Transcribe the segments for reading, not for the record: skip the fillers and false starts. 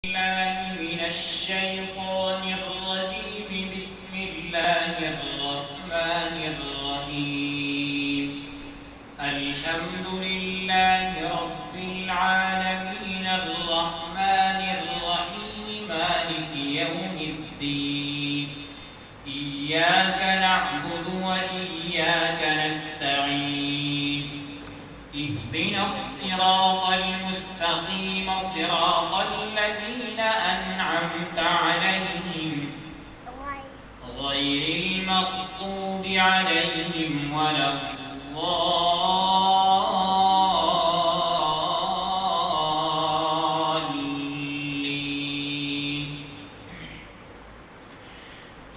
بالله من الشيطان الرجيم. بسم الله الرحمن الرحيم. الحمد لله رب العالمين الرحمن الرحيم مالك يوم الدين. إياك نعبد وإياك نستعين. اهدنا الصراط المستقيم صراط الذين أنعمت عليهم غير المغضوب عليهم ولا الضالين.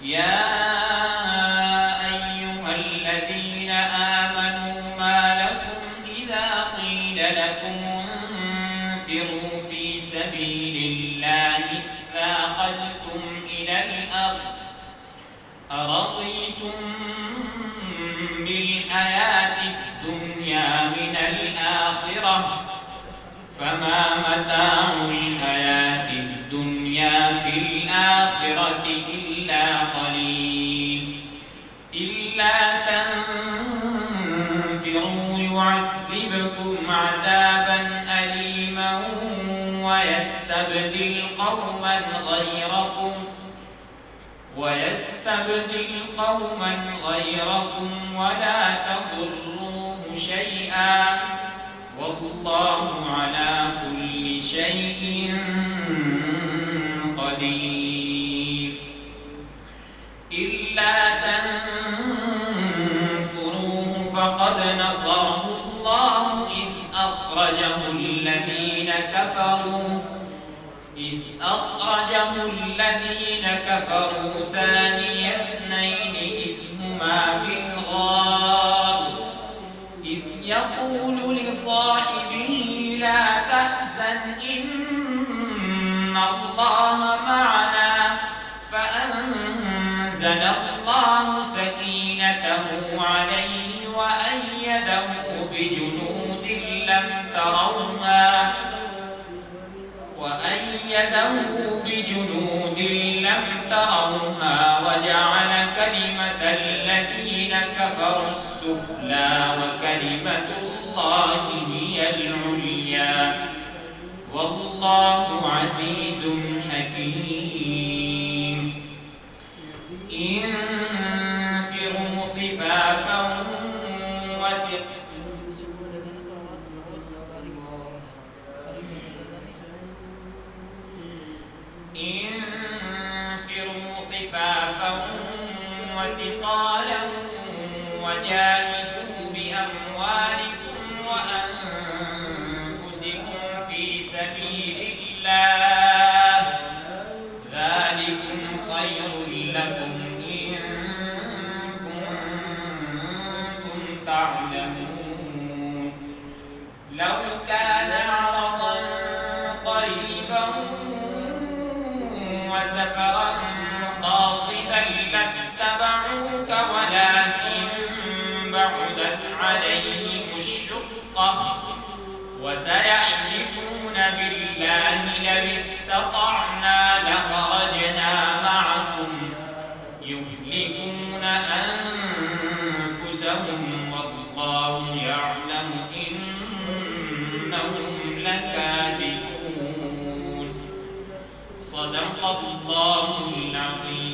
يا أيها الذين آمنوا ما لكم إذا قيل لكم انفروا في سبيل الله اثاقلتم إلى الأرض أرضيتم بالحياة الدنيا من الآخرة فما متاع الحياة الدنيا في الآخرة إلا قليل. إلا تنفروا يعذبكم عذابا أليما ويستبدل قوما غيركم ولا تضروه شيئا والله على كل شيء قدير. إلا تنصروه فقد نصره الله إذ أخرجه الذين كفروا ثاني اثنين إذ هما في الغار إذ يقول لصاحبه لا تحزن إن الله معنا فأنزل الله سكينته عليه وأيده بجنود لم تروها وجعل كلمة الذين كفروا السفلى وكلمة الله هي العليا والله عزيز حكيم. انفروا خفافا وثقالا وجاهدوا بأموالكم وأنفسكم في سبيل الله ذلكم خير لكم إن كنتم تعلمون. لو كان عرضا قريبا وسفرا قاصدا لاتبعوك ولكن بعدت عليهم الشقة وسيحلفون بالله لو استطعنا لخرجنا معكم يهلكون أنفسهم والله يعلم إنهم لكاذبون. صدق الله العظيم.